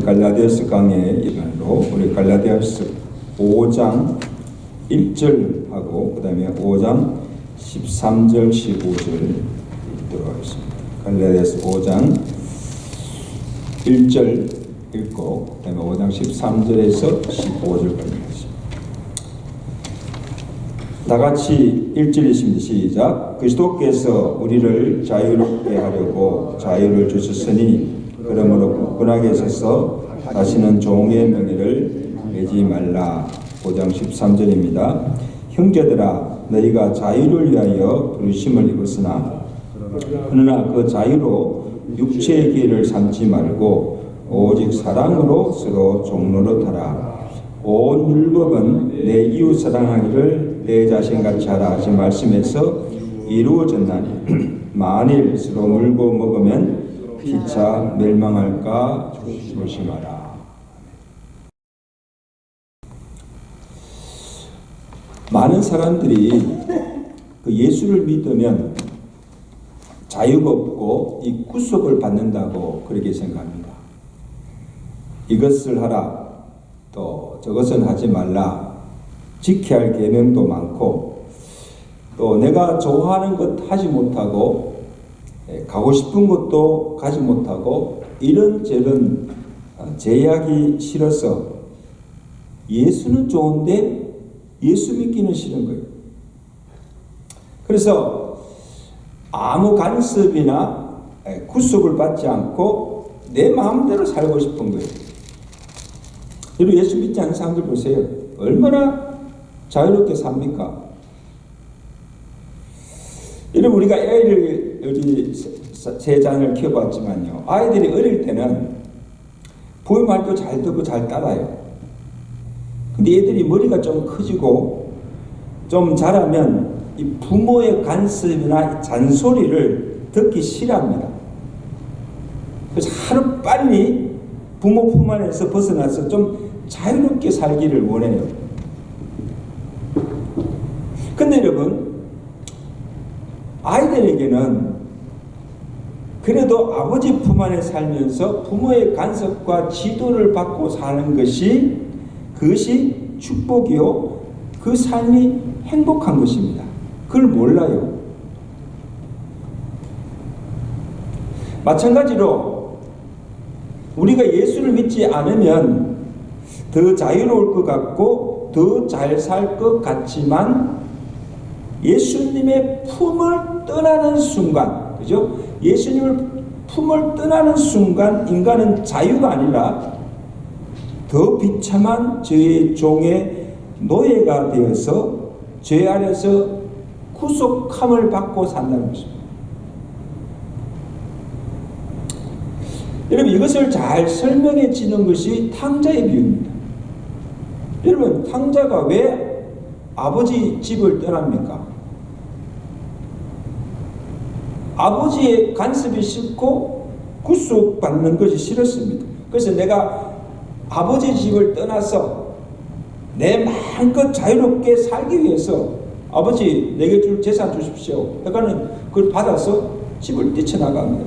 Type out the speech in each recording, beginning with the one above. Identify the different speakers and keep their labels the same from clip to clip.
Speaker 1: 갈라디아서 강의 일환으로 우리 갈라디아서 5장 1절하고 그 다음에 5장 13절 15절 읽도록 하겠습니다. 갈라디아서 5장 1절 읽고 그 다음에 5장 13절에서 15절까지 읽겠습니다. 다같이 1절이십니다. 시작. 그리스도께서 우리를 자유롭게 하려고 자유를 주셨으니 그러므로 굳건하게 서서 다시는 종의 명예를 매지 말라. 5장 13절입니다. 형제들아 너희가 자유를 위하여 부르심을 입었으나 그러나 그 자유로 육체의 기회를 삼지 말고 오직 사랑으로 서로 종노릇하라. 온 율법은 내 이웃 사랑하기를 내 자신같이 하라 하신 말씀에서 이루어졌나니 만일 서로 물고 먹으면 피차 멸망할까 조심하라. 많은 사람들이 그 예수를 믿으면 자유가 없고 이 구속을 받는다고 그렇게 생각합니다. 이것을 하라, 또 저것은 하지 말라, 지켜야 할 계명도 많고, 또 내가 좋아하는 것 하지 못하고 가고 싶은 것도 가지 못하고 이런저런 제약이 싫어서 예수는 좋은데 예수 믿기는 싫은 거예요. 그래서 아무 간섭이나 구속을 받지 않고 내 마음대로 살고 싶은 거예요. 여러분 예수 믿지 않는 사람들 보세요. 얼마나 자유롭게 삽니까? 여러분 우리가 애를 우리 세 자녀를 키워봤지만요. 아이들이 어릴 때는 부모 말도 잘 듣고 잘 따라요. 근데 애들이 머리가 좀 커지고 좀 자라면 이 부모의 간섭이나 잔소리를 듣기 싫어합니다. 그래서 하루 빨리 부모 품 안에서 벗어나서 좀 자유롭게 살기를 원해요. 근데 여러분 아이들에게는 그래도 아버지 품 안에 살면서 부모의 간섭과 지도를 받고 사는 것이 그것이 축복이요 그 삶이 행복한 것입니다. 그걸 몰라요. 마찬가지로 우리가 예수를 믿지 않으면 더 자유로울 것 같고 더 잘 살 것 같지만 예수님의 품을 떠나는 순간, 그죠? 예수님을 품을 떠나는 순간 인간은 자유가 아니라 더 비참한 죄의 종의 노예가 되어서 죄 아래서 구속함을 받고 산다는 것입니다. 여러분 이것을 잘 설명해 주는 것이 탕자의 비유입니다. 여러분 탕자가 왜 아버지 집을 떠납니까? 아버지의 간섭이 싫고 구속받는 것이 싫었습니다. 그래서 내가 아버지 집을 떠나서 내 마음껏 자유롭게 살기 위해서 아버지 내게 줄 재산 주십시오. 그러니까는 그걸 받아서 집을 뛰쳐나갑니다.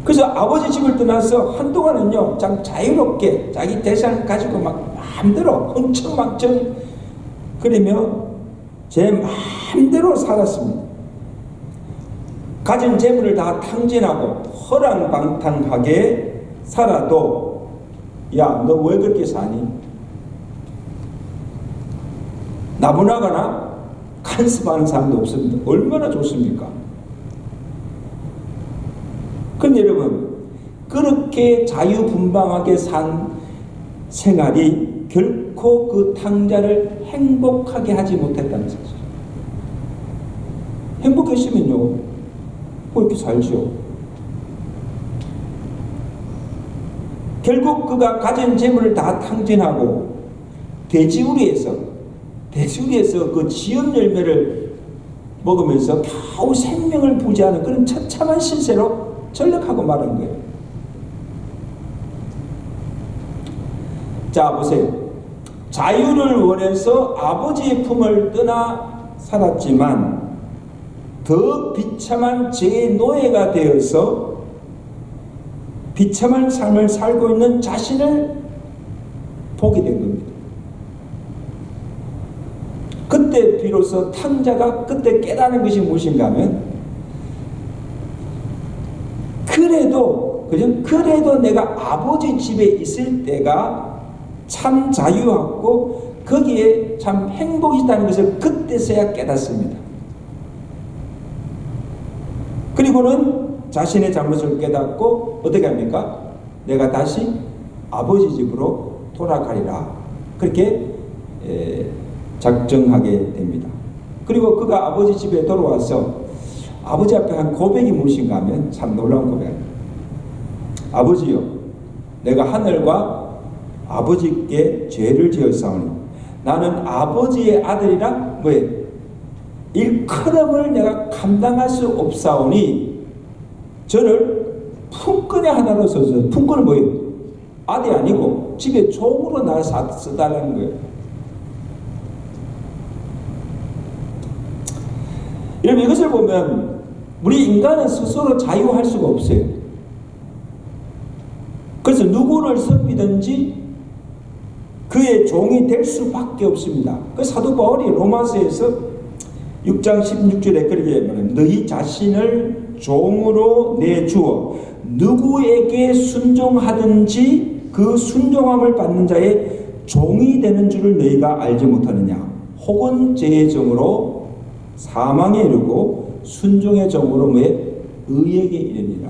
Speaker 1: 그래서 아버지 집을 떠나서 한동안은요 참 자유롭게 자기 재산을 가지고 막 마음대로 흥청망청 그러며 제 마음대로 살았습니다. 가진 재물을 다 탕진하고 허랑방탕하게 살아도 야, 너 왜 그렇게 사니? 나분하거나 간섭하는 사람도 없습니다. 얼마나 좋습니까? 근데 여러분 그렇게 자유분방하게 산 생활이 결코 그 탕자를 행복하게 하지 못했다는 사실. 행복했으면요 뭐 이렇게 살죠. 결국 그가 가진 재물을 다 탕진하고 돼지우리에서 그 지엄 열매를 먹으면서 겨우 생명을 부지하는 그런 처참한 신세로 전락하고 말한 거예요. 자 보세요. 자유를 원해서 아버지의 품을 떠나 살았지만 더 비참한 죄의 노예가 되어서 비참한 삶을 살고 있는 자신을 보게 된 겁니다. 그때 비로소 탕자가 그때 깨달은 것이 무엇인가 하면, 그래도 내가 아버지 집에 있을 때가 참 자유하고 거기에 참 행복이 있다는 것을 그때서야 깨닫습니다. 그리고는 자신의 잘못을 깨닫고 어떻게 합니까? 내가 다시 아버지 집으로 돌아가리라, 그렇게 작정하게 됩니다. 그리고 그가 아버지 집에 돌아와서 아버지 앞에 한 고백이 무엇인가 하면 참 놀라운 고백입니다. 아버지요, 내가 하늘과 아버지께 죄를 지었사오니 나는 아버지의 아들이라 뭐예요? 일컬음을 내가 감당할 수 없사오니 저를 품꾼의 하나로 써서, 품꾼은 뭐예요? 아들이 아니고 집에 종으로 나를 써달라는 거예요. 여러분, 이것을 보면 우리 인간은 스스로 자유할 수가 없어요. 그래서 누구를 섬기든지 그의 종이 될 수밖에 없습니다. 그 사도 바울이 로마서에서 6장 16절에 그렇게 말합니다. 너희 자신을 종으로 내주어 누구에게 순종하든지 그 순종함을 받는 자의 종이 되는 줄을 너희가 알지 못하느냐. 혹은 죄의 종으로 사망에 이르고 순종의 종으로 의에게 이르니라.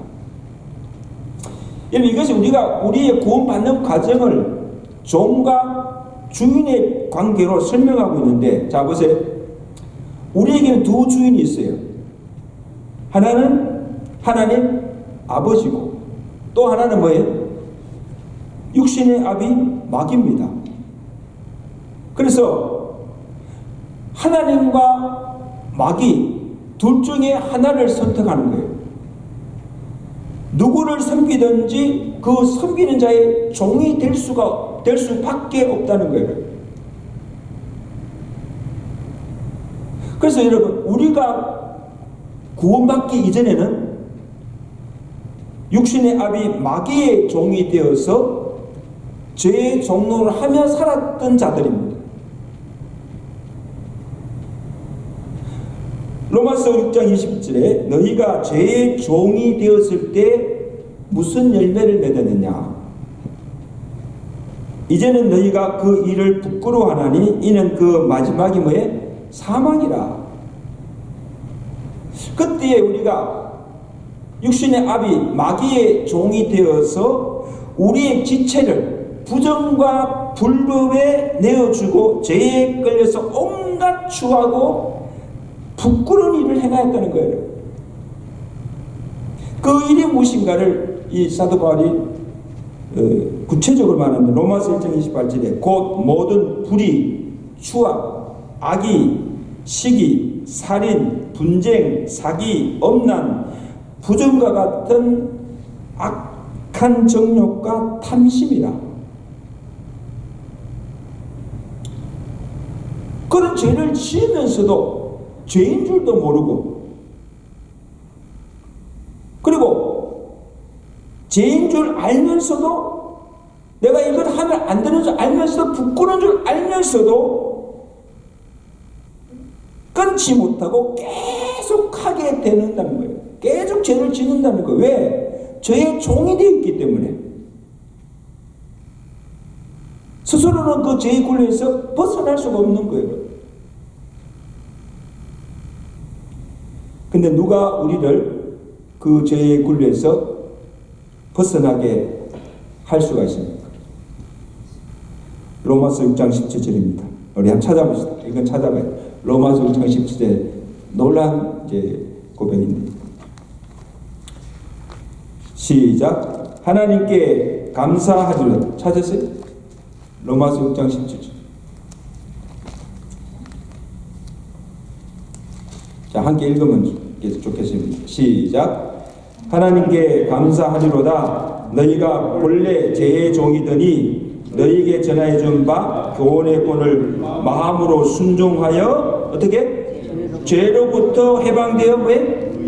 Speaker 1: 여러분, 이것이 우리의 구원받는 과정을 종과 주인의 관계로 설명하고 있는데, 자 보세요. 우리에게는 두 주인이 있어요. 하나는 하나님 아버지고 또 하나는 뭐예요? 육신의 아비 마귀입니다. 그래서 하나님과 마귀 둘 중에 하나를 선택하는 거예요. 누구를 섬기든지 그 섬기는 자의 종이 될 수밖에 없다는 거예요. 그래서 여러분, 우리가 구원받기 이전에는 육신의 아비 마귀의 종이 되어서 죄의 종로를 하며 살았던 자들입니다. 로마서 6장 20절에 너희가 죄의 종이 되었을 때 무슨 열매를 맺었느냐. 이제는 너희가 그 일을 부끄러워하나니 이는 그 마지막이 뭐예요? 사망이라. 그때에 우리가 육신의 아비 마귀의 종이 되어서 우리의 지체를 부정과 불법에 내어주고 죄에 끌려서 온갖 추하고 부끄러운 일을 행하였다는 거예요. 그 일이 무엇인가를 이 사도 바울이 구체적으로 말하는데, 로마서 1장 28절에 곧 모든 불의, 추악, 악의, 시기, 살인, 분쟁, 사기, 엄난, 부정과 같은 악한 정욕과 탐심이라. 그런 죄를 지으면서도 죄인 줄도 모르고, 그리고 죄인 줄 알면서도, 내가 이걸 하면 안 되는 줄 알면서도, 부끄러운 줄 알면서도 끊지 못하고 계속 하게 되는다는 거예요. 계속 죄를 짓는다는 거예요. 왜? 죄의 종이 되어 있기 때문에. 스스로는 그 죄의 굴레에서 벗어날 수가 없는 거예요. 근데 누가 우리를 그 죄의 굴레에서 벗어나게 할 수가 있습니까? 로마서 6장 17절입니다. 우리 한번 찾아봅시다. 이건 찾아봐요. 로마서 6장 17절 놀라운 고백입니다. 시작. 하나님께 감사하리라. 찾았어요? 로마서 6장 17절. 자, 함께 읽으면 좋겠습니다. 시작. 하나님께 감사하리로다. 너희가 본래 죄의 종이더니 너희에게 전하여 준 바 교훈의 본을 마음으로 순종하여 어떻게? 죄로부터 해방되어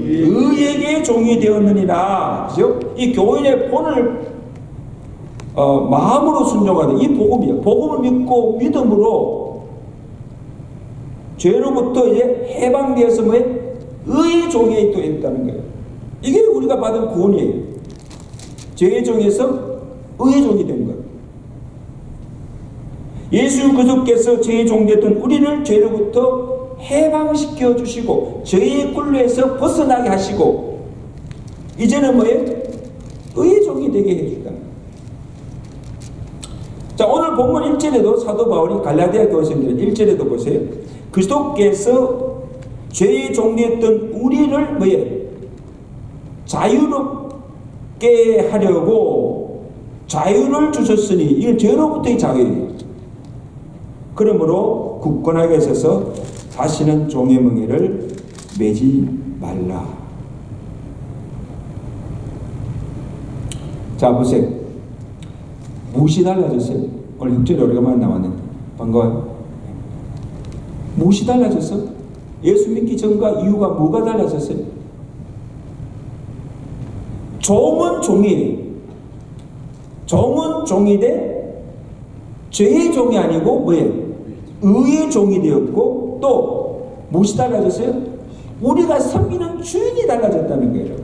Speaker 1: 의에게 종이 되었느니라. 그죠? 이 교인의 본을 마음으로 순종하는 이 복음이에요. 복음을 믿고 믿음으로 죄로부터 이제 해방되어서 뭐에 의의 종이 되었다는 거예요. 이게 우리가 받은 구원이에요. 죄의 종에서 의의 종이 된 거예요. 예수 그리스도께서 죄의 종되었던 우리를 죄로부터 해방시켜 주시고 죄의 굴레에서 벗어나게 하시고 이제는 뭐예요? 의의 종이 되게 해주다. 자, 오늘 본문 1절에도 사도 바울이 갈라디아 교회생들 1절에도 보세요. 그리스도께서 죄의 종되었던 우리를 뭐예요? 자유롭게 하려고 자유를 주셨으니 이건 죄로부터의 자유예요. 그러므로 굳건하게 서서 다시는 종의 멍에를 매지 말라. 자, 보세요. 무엇이 달라졌어요? 오늘 6절에 오래간만에 나왔는데 반가워요. 무엇이 달라졌어? 예수 믿기 전과 이후가 뭐가 달라졌어요? 종은 종이에요. 종은 종이 돼 죄의 종이 아니고 뭐예요? 의의 종이 되었고 또 무엇이 달라졌어요? 우리가 섬기는 주인이 달라졌다는 거예요.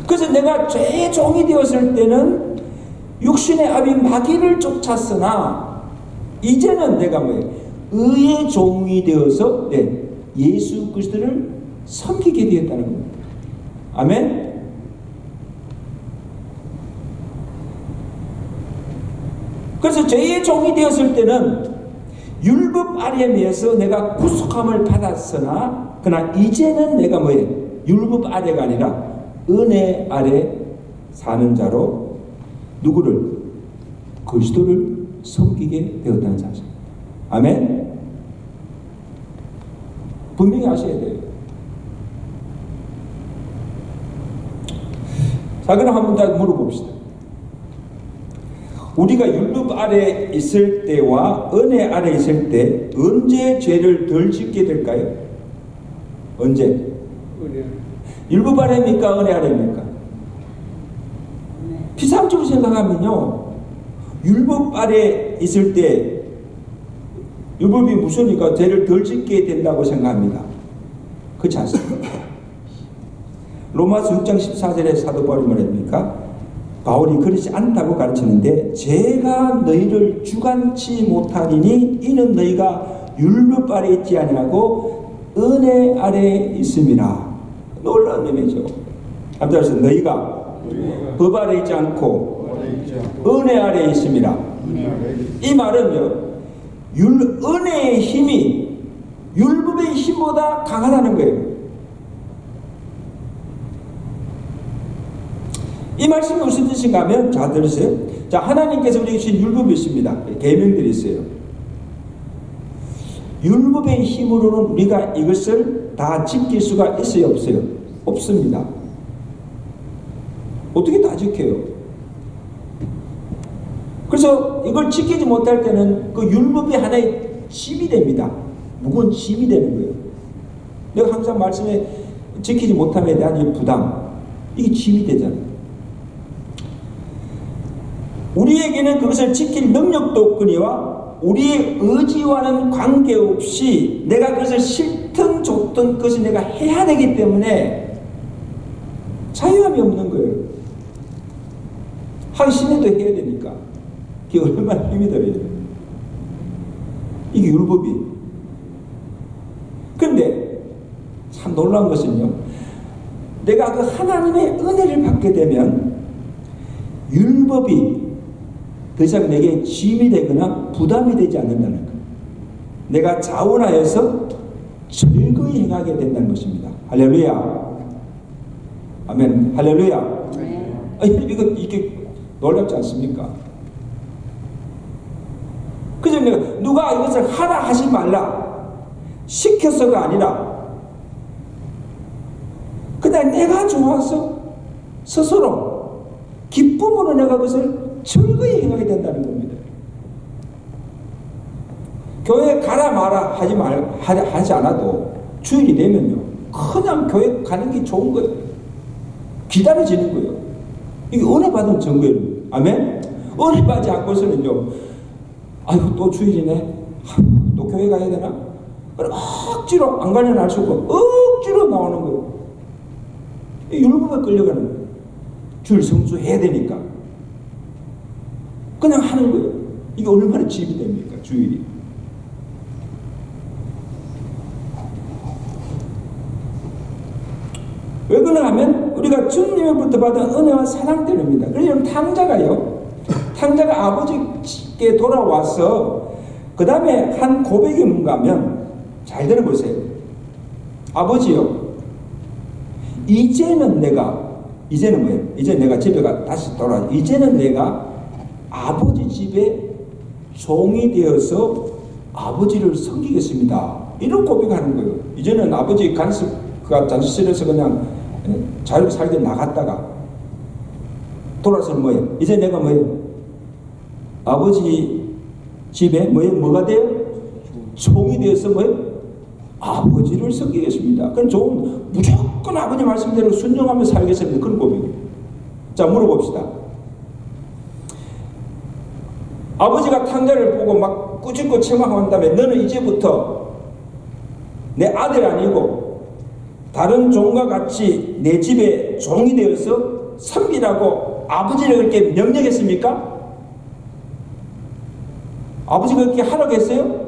Speaker 1: 그래서 내가 죄의 종이 되었을 때는 육신의 아비 마귀를 쫓았으나 이제는 내가 뭐예요? 의의 종이 되어서 예수 그리스도를 섬기게 되었다는 겁니다. 아멘? 그래서 죄의 종이 되었을 때는 율법 아래에 의해서 내가 구속함을 받았으나 그러나 이제는 내가 뭐예요? 율법 아래가 아니라 은혜 아래 사는 자로 누구를? 그리스도를 섬기게 되었다는 사실. 아멘? 분명히 아셔야 돼요. 자, 그럼 한번 더 물어봅시다. 우리가 율법 아래 있을 때와 은혜 아래 있을 때 언제 죄를 덜 짓게 될까요? 언제? 율법 아래입니까? 은혜 아래입니까? 피상적으로 생각하면요, 율법 아래 있을 때 율법이 무서우니까 죄를 덜 짓게 된다고 생각합니다. 그렇지 않습니까? 로마서 6장 14절에 사도 바울이 뭐랍니까? 바울이 그렇지 않다고 가르치는데 죄가 너희를 주관치 못하리니 이는 너희가 율법 아래 있지 아니하고 은혜 아래 있음이라. 놀라운 의미죠. 앞서서 너희가 법 아래 있지 않고 은혜 아래 있음이라. 이 말은요, 은혜의 힘이 율법의 힘보다 강하다는 거예요. 이 말씀이 무슨 뜻인가 하면, 자, 들으세요. 자, 하나님께서 우리에게 주신 율법이 있습니다. 계명들이 있어요. 율법의 힘으로는 우리가 이것을 다 지킬 수가 있어요, 없어요? 없습니다. 어떻게 다 지켜요? 그래서 이걸 지키지 못할 때는 그 율법이 하나의 짐이 됩니다. 무거운 짐이 되는 거예요. 내가 항상 말씀에 지키지 못함에 대한 이 부담, 이게 짐이 되잖아요. 우리에게는 그것을 지킬 능력도 없거니와 우리의 의지와는 관계없이 내가 그것을 싫든 좋든 그것을 내가 해야 되기 때문에 자유함이 없는 거예요. 하기 싫어도 해야 되니까. 그게 얼마나 힘이 들어요. 이게 율법이. 그런데 참 놀라운 것은요, 내가 그 하나님의 은혜를 받게 되면 율법이 더 이상 내게 짐이 되거나 부담이 되지 않는다는 것. 내가 자원하여서 즐거이 행하게 된다는 것입니다. 할렐루야. 아멘. 할렐루야. 이게 놀랍지 않습니까? 그래서 내가 누가 이것을 하라 하지 말라 시켜서가 아니라 그냥 내가 좋아서 스스로 기쁨으로 내가 그것을 즐거이 행하게 된다는 겁니다. 교회 가라 마라 하지 않아도 주일이 되면요, 그냥 교회 가는 게 좋은 거예요. 기다려지는 거예요. 이게 은혜 받은 증거예요. 아멘? 은혜 받지 않고서는요, 아이고 또 주일이네, 또 교회 가야 되나? 억지로 안 가려는 알 수 없고 억지로 나오는 거예요. 율법에 끌려가는 거예요. 주일 성수해야 되니까 그냥 하는 거예요. 이게 얼마나 집이 됩니까, 주일이? 왜 그러냐 하면 우리가 주님으로부터 받은 은혜와 사랑 때문입니다. 그래서 탕자가 아버지께 돌아와서 그 다음에 한 고백이 뭔가 하면, 잘 들어보세요. 아버지요, 이제는 뭐예요? 이제 내가 집에 다시 돌아와. 이제는 내가 아버지 집에 종이 되어서 아버지를 섬기겠습니다. 이런 고백하는 거예요. 이제는 아버지 간섭과 잔실에서 그냥 자유롭게 살게 나갔다가 돌아서는 뭐예요? 이제 내가 뭐예요? 아버지 집에 뭐가 돼요? 종이 되어서 뭐예요? 아버지를 섬기겠습니다. 그럼 무조건 아버지 말씀대로 순종하며 살겠습니다. 그런 고백이에요. 자, 물어봅시다. 아버지가 탕자를 보고 막 꾸짖고 책망한 다음에 너는 이제부터 내 아들 아니고 다른 종과 같이 내 집에 종이 되어서 섬기라고 아버지를 그렇게 명령했습니까? 아버지가 그렇게 하라고 했어요?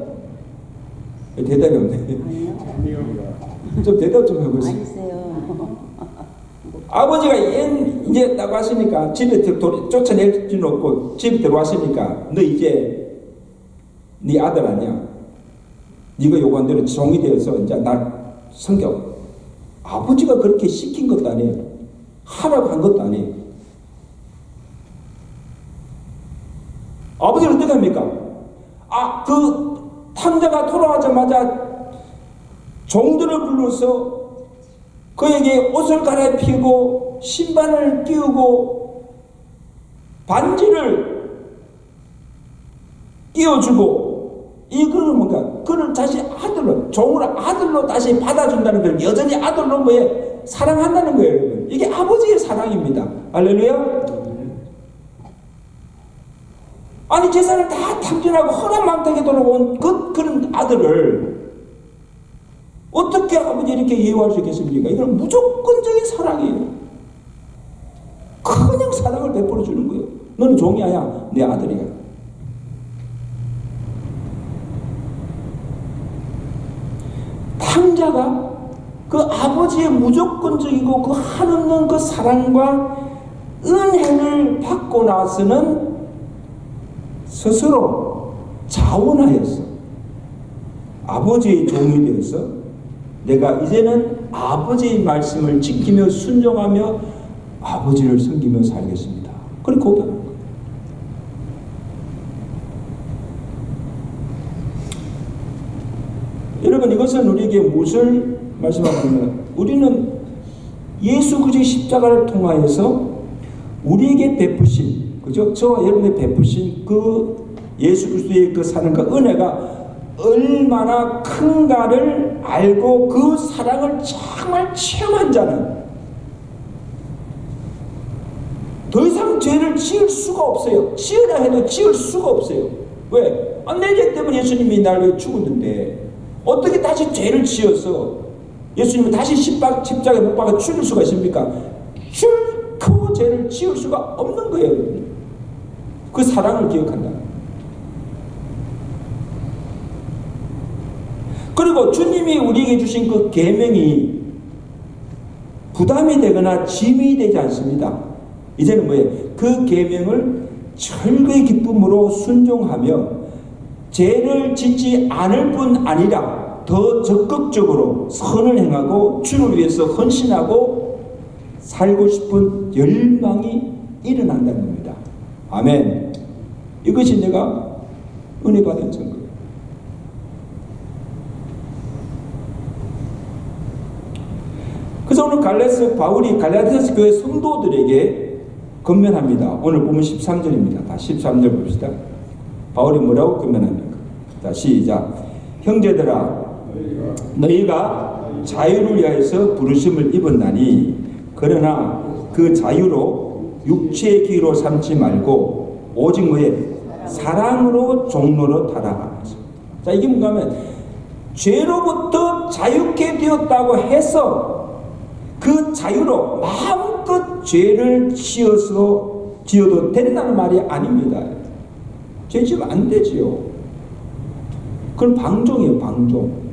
Speaker 1: 대답이 없네. 좀 대답 좀 해보세요. 아버지가 이제 나갔으니까 집에 쫓아낼 수는 없고 집에 들어왔으니까 너 이제 네 아들 아니야. 네가 요구한 대로 종이 되어서 이제 날 섬겨. 아버지가 그렇게 시킨 것도 아니에요. 하라고 한 것도 아니에요. 아버지는 어떻게 합니까? 그 탕자가 돌아가자마자 종들을 불러서 그에게 옷을 갈아입히고 신발을 끼우고 반지를 끼워주고, 이거는 뭔가 그를 다시 종으로 다시 받아준다는 걸, 여전히 아들로 사랑한다는 거예요, 여러분. 이게 아버지의 사랑입니다. 할렐루야. 아니 재산을 다 탕진하고 허락망탁에 돌아온 그런 아들을 어떻게 아버지 이렇게 예우할 수 있겠습니까? 이건 무조건적인 사랑이에요. 그냥 사랑을 베풀어 주는 거예요. 너는 종이 아니야, 내 아들이야. 탕자가 그 아버지의 무조건적이고 그 한없는 그 사랑과 은혜를 받고 나서는 스스로 자원하였어. 아버지의 종이 되어서 내가 이제는 아버지의 말씀을 지키며 순종하며 아버지를 섬기며 살겠습니다. 그렇게 고백한 거예요. 여러분, 이것은 우리에게 무엇을 말씀하냐면, 우리는 예수 그리스도의 십자가를 통하여서 우리에게 베푸신, 그죠? 저와 여러분의 베푸신 그 예수 그리스도의 그 사랑과 은혜가 얼마나 큰가를 알고 그 사랑을 정말 체험한 자는 더 이상 죄를 지을 수가 없어요. 지으라 해도 지을 수가 없어요. 왜? 내 죄 때문에 예수님이 날 죽었는데 어떻게 다시 죄를 지어서 예수님이 다시 십자가에 못 박아 죽일 수가 있습니까? 그 죄를 지을 수가 없는 거예요. 그 사랑을 기억한다. 그리고 주님이 우리에게 주신 그 계명이 부담이 되거나 짐이 되지 않습니다. 이제는 뭐예요? 그 계명을 철거의 기쁨으로 순종하며 죄를 짓지 않을 뿐 아니라 더 적극적으로 선을 행하고 주를 위해서 헌신하고 살고 싶은 열망이 일어난다는 겁니다. 아멘. 이것이 내가 은혜 받은 증거예요. 그래서 오늘 바울이 갈라디아서 교회 성도들에게 건면합니다. 오늘 보면 13절입니다. 다 13절 봅시다. 바울이 뭐라고 건면합니까? 자, 시작. 형제들아, 너희가 자유를 위하여서 부르심을 입었나니 그러나 그 자유로 육체의 기로 삼지 말고 오직 뭐에 사랑으로 종로로 타라. 자, 이게 뭔가 하면 죄로부터 자유케 되었다고 해서 그 자유로 마음껏 죄를 지어도 된다는 말이 아닙니다. 죄 지으면 안 되지요. 그건 방종이에요, 방종.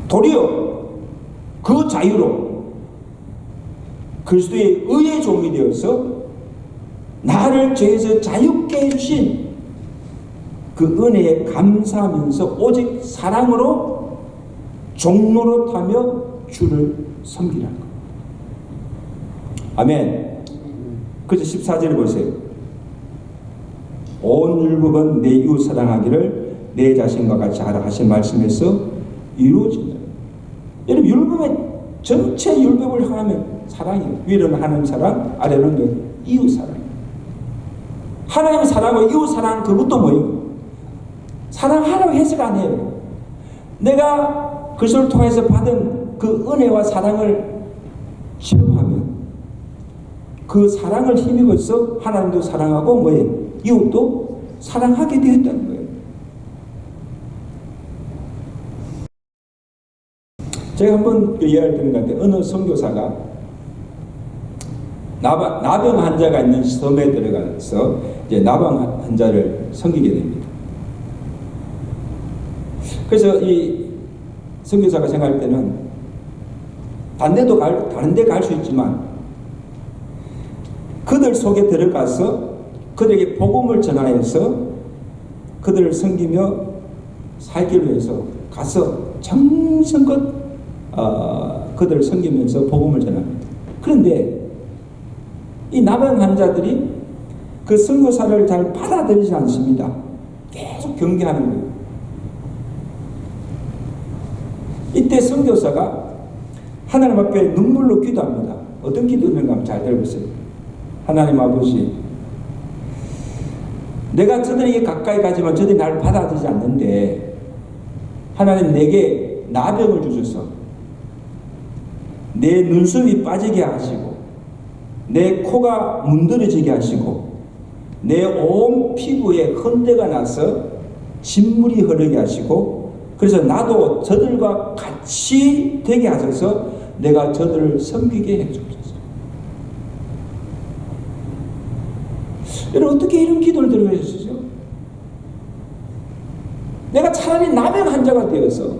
Speaker 1: 도리어 그 자유로 그리스도의 의의 종이 되어서 나를 죄에서 자유케 해주신 그 은혜에 감사하면서 오직 사랑으로 종로로 타며 주를 섬기라는 것. 아멘. 그래서 14절을 보세요. 온 율법은 내 이웃 사랑하기를 내 자신과 같이 하라 하신 말씀에서 이루어진다. 여러분, 율법의 전체 율법을 향하면 사랑이에요. 위로는 하나님 사랑, 아래는 이웃 사랑. 하나님 사랑과 이웃 사랑, 그것도 뭐예요? 사랑하라고 해석 안 해요. 내가 그리스도를 통해서 받은 그 은혜와 사랑을 체험하면 그 사랑을 힘입어서 하나님도 사랑하고 뭐예요? 이웃도 사랑하게 되었다는 거예요. 제가 한번 이야기를 들은 것 같아요. 어느 선교사가 나병 환자가 있는 섬에 들어가서 이제 나병 환자를 섬기게 됩니다. 그래서 이 선교사가 생각할 때는 다른 데 갈 수 있지만 그들 속에 들어가서 그들에게 복음을 전하여서 그들을 섬기며 살기를 위해서 가서 정성껏 그들을 섬기면서 복음을 전합니다. 그런데 이 나병 환자들이 그 선교사를 잘 받아들이지 않습니다. 계속 경계하는 거예요. 이때 선교사가 하나님 앞에 눈물로 기도합니다. 어떤 기도인가 하면 잘 들어보세요. 하나님 아버지, 내가 저들에게 가까이 가지만 저들이 나를 받아들이지 않는데 하나님 내게 나병을 주셔서 내 눈썹이 빠지게 하시고 내 코가 문드러지게 하시고 내 온 피부에 흔대가 나서 진물이 흐르게 하시고 그래서 나도 저들과 같이 되게 하셔서 내가 저들을 섬기게 해주옵소서. 여러분, 어떻게 이런 기도를 드려주시죠? 내가 차라리 나병 환자가 되어서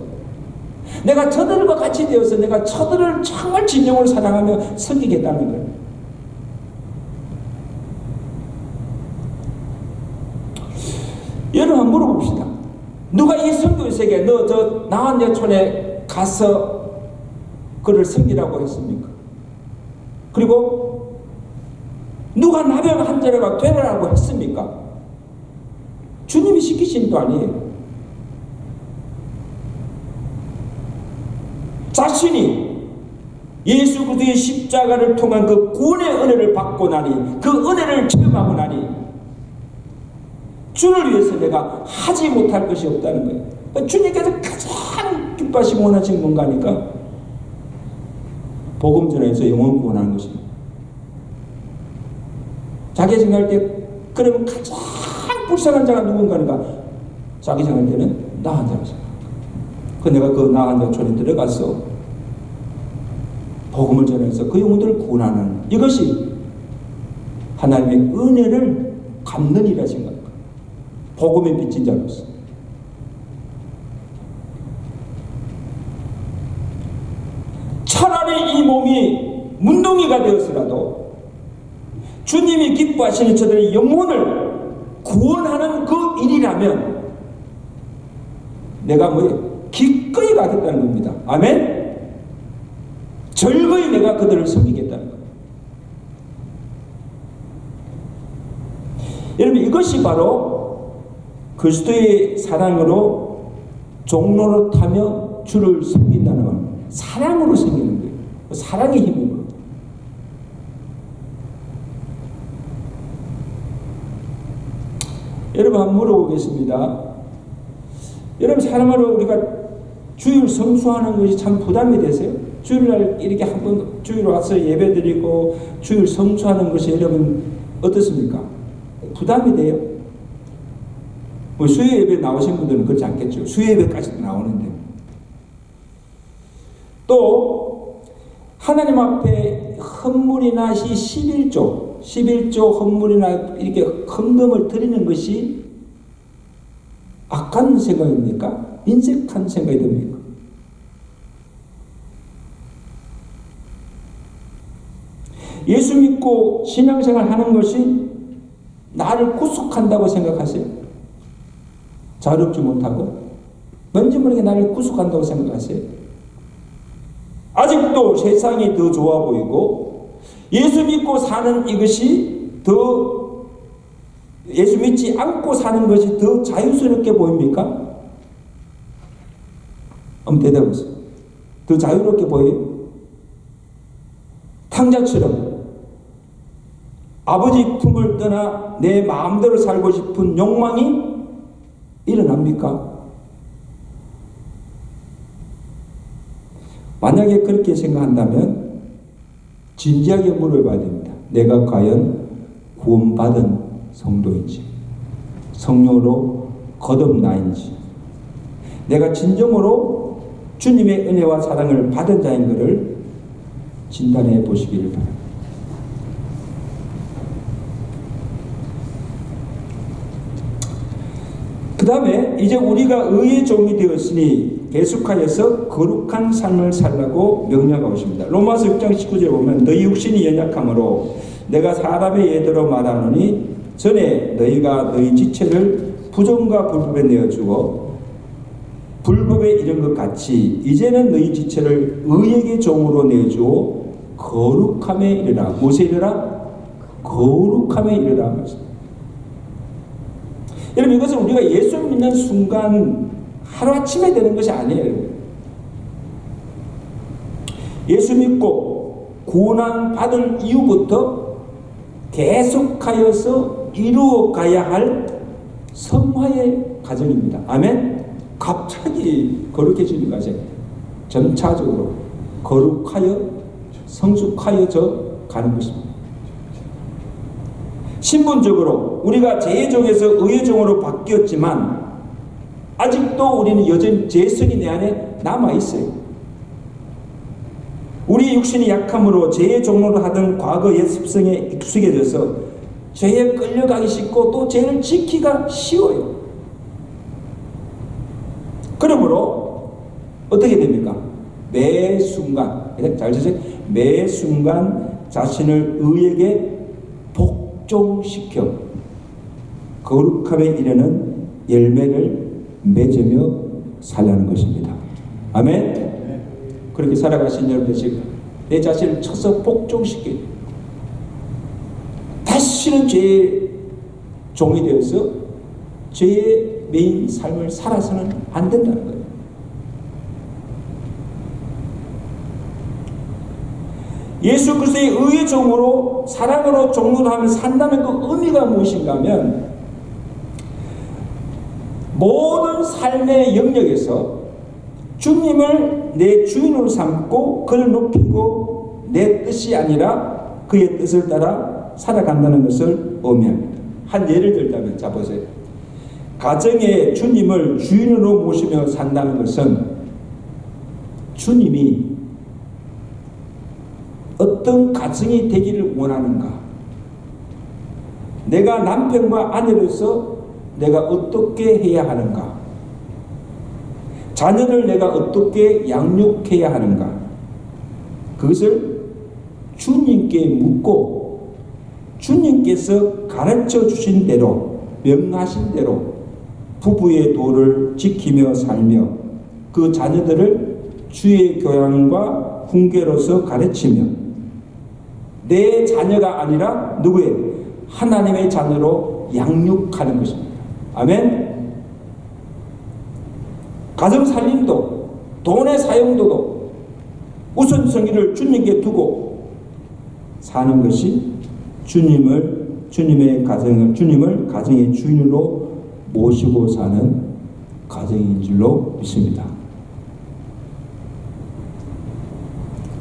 Speaker 1: 내가 저들과 같이 되어서 내가 저들을 정말 진정으로 사랑하며 섬기겠다는 거예요. 여러분, 한번 물어봅시다. 누가 이 선교사에게 너 저 나한여촌에 가서 그를 섬기라고 했습니까? 그리고 누가 나병 환자가 되라고 했습니까? 주님이 시키신 거 아니에요. 자신이 예수 그리스도의 십자가를 통한 그 구원의 은혜를 받고 나니 그 은혜를 체험하고 나니 주를 위해서 내가 하지 못할 것이 없다는 거예요. 주님께서 가장 기뻐하시고 원하시는 뭔가 하니까 복음 전에서 영혼 구원하는 것입니다. 자기 생각할 때 그러면 가장 불쌍한 자가 누군가 하니까 자기 생각할 때는 나 환자가 생각합니다. 그 내가 그 나 환자촌에 들어가서 복음을 전해서 그 영혼들을 구원하는 이것이 하나님의 은혜를 갚는 일이라 생각합니다. 복음의 빚진 자로서. 차라리 이 몸이 문둥이가 되었으라도 주님이 기뻐하시는 저들의 영혼을 구원하는 그 일이라면 내가 기꺼이 가겠다는 겁니다. 아멘? 절거히 내가 그들을 섬기겠다는 겁니다. 여러분, 이것이 바로 그리스도의 사랑으로 종로로 타며 주를 섬긴다는 겁니다. 사랑으로 섬기는 거예요. 사랑의 힘으로. 여러분 한번 물어보겠습니다. 여러분 사람으로 우리가 주일 성수하는 것이 참 부담이 되세요? 주일날 이렇게 한번 주일 와서 예배드리고 주일 성수하는 것이 여러분 어떻습니까? 부담이 돼요? 뭐 수요 예배 나오신 분들은 그렇지 않겠죠. 수요 예배까지도 나오는데. 또 하나님 앞에 헌물이나 11조 헌물이나 이렇게 헌금을 드리는 것이 악한 생각입니까? 인색한 생각이 됩니까? 예수 믿고 신앙생활 하는 것이 나를 구속한다고 생각하세요? 자유롭지 못하고 왠지 모르게 나를 구속한다고 생각하세요? 아직도 세상이 더 좋아 보이고 예수 믿고 사는 이것이 더 예수 믿지 않고 사는 것이 더 자유스럽게 보입니까? 한번 대답하세요. 더 자유롭게 보여요? 탕자처럼 아버지 품을 떠나 내 마음대로 살고 싶은 욕망이 일어납니까? 만약에 그렇게 생각한다면 진지하게 물어봐야 됩니다. 내가 과연 구원받은 성도인지, 성령으로 거듭나인지, 내가 진정으로 주님의 은혜와 사랑을 받은 자인 것을 진단해 보시기를 바랍니다. 그 다음에 이제 우리가 의의 종이 되었으니 계속하여서 거룩한 삶을 살라고 명령하고 있습니다. 로마서 6장 19절에 보면 너희 육신이 연약함으로 내가 사람의 예대로 말하노니 전에 너희가 너희 지체를 부정과 불법에 내어주고 불법에 이른 것 같이 이제는 너희 지체를 의에게 종으로 내주어 거룩함에 이르라. 무엇에 이르라? 거룩함에 이르라. 여러분 이것은 우리가 예수 믿는 순간 하루아침에 되는 것이 아니에요. 예수 믿고 구원 받을 이후부터 계속하여서 이루어가야 할 성화의 과정입니다. 아멘? 갑자기 거룩해지는 것이 점차적으로 거룩하여 성숙하여져 가는 것입니다. 신분적으로 우리가 죄의 종에서 의의 종으로 바뀌었지만 아직도 우리는 여전히 죄성이 내 안에 남아있어요. 우리 육신이 약함으로 죄의 종로로 하던 과거 옛 습성에 익숙해져서 죄에 끌려가기 쉽고 또 죄를 지키기가 쉬워요. 그러므로 어떻게 됩니까? 매 순간, 잘 주세요. 매 순간 자신을 의에게 복종시켜 거룩함에 이르는 열매를 맺으며 살라는 것입니다. 아멘? 그렇게 살아가신 여러분들 지금 내 자신을 쳐서 복종시켜 다시는 죄의 종이 되어서 죄의 메인 삶을 살아서는 안 된다는 거예요. 예수 그리스도의 의의 종으로 사랑으로 종로를 하며 산다는 그 의미가 무엇인가 하면 모든 삶의 영역에서 주님을 내 주인으로 삼고 그를 높이고 내 뜻이 아니라 그의 뜻을 따라 살아간다는 것을 의미합니다. 한 예를 들자면 자 보세요. 가정에 주님을 주인으로 모시며 산다는 것은 주님이 어떤 가정이 되기를 원하는가? 내가 남편과 아내로서 내가 어떻게 해야 하는가? 자녀를 내가 어떻게 양육해야 하는가? 그것을 주님께 묻고 주님께서 가르쳐 주신 대로 명하신 대로 부부의 도를 지키며 살며 그 자녀들을 주의 교양과 훈계로서 가르치며 내 자녀가 아니라 누구의? 하나님의 자녀로 양육하는 것입니다. 아멘? 가정 살림도 돈의 사용도도 우선순위를 주님께 두고 사는 것이 주님을 가정의 주인으로 모시고 사는 가정인 줄로 믿습니다.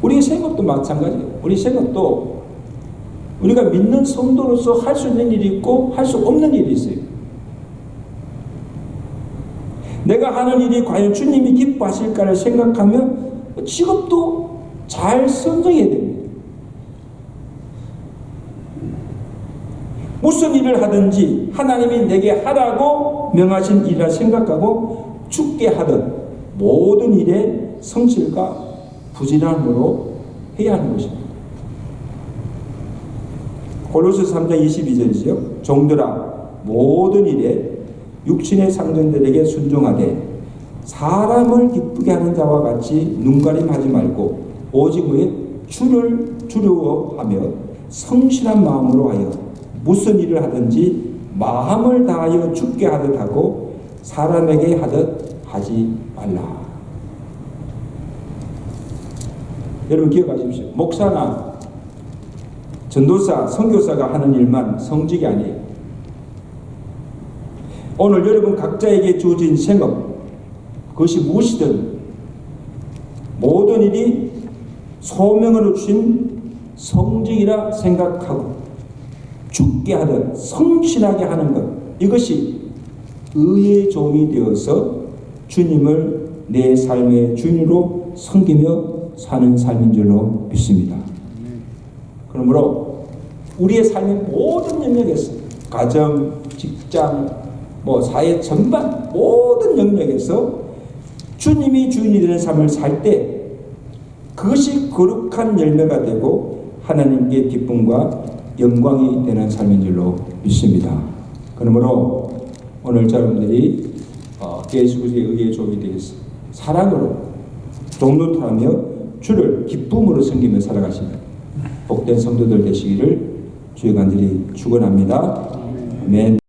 Speaker 1: 우리의 생업도 마찬가지예요. 우리 생업도 우리가 믿는 성도로서 할 수 있는 일이 있고 할 수 없는 일이 있어요. 내가 하는 일이 과연 주님이 기뻐하실까를 생각하면 직업도 잘 선정해야 됩니다. 무슨 일을 하든지 하나님이 내게 하라고 명하신 일이라 생각하고 죽게 하든 모든 일에 성실과 부지런함으로 해야 하는 것입니다. 골로새 3장 22절이죠. 종들아 모든 일에 육신의 상전들에게 순종하되 사람을 기쁘게 하는 자와 같이 눈가림하지 말고 오직 왜 주를 두려워하며 성실한 마음으로 하여 무슨 일을 하든지 마음을 다하여 죽게 하듯 하고 사람에게 하듯 하지 말라. 여러분 기억하십시오. 목사나 전도사, 선교사가 하는 일만 성직이 아니에요. 오늘 여러분 각자에게 주어진 생업, 그것이 무엇이든 모든 일이 소명으로 주신 성직이라 생각하고 죽게 하듯 성실하게 하는 것, 이것이 의의 종이 되어서 주님을 내 삶의 주인으로 섬기며 사는 삶인 줄로 믿습니다. 그러므로 우리의 삶의 모든 영역에서 가정, 직장, 사회 전반 모든 영역에서 주님이 주인이 되는 삶을 살 때 그것이 거룩한 열매가 되고 하나님께 기쁨과 영광이 되는 삶인 줄로 믿습니다. 그러므로 오늘 여러분들이 예수 그리스도의 의의 종이 되어서 사랑으로 종노릇하며 주를 기쁨으로 섬기며 살아가시는 복된 성도들 되시기를 주의 간절히 축원합니다. 아멘.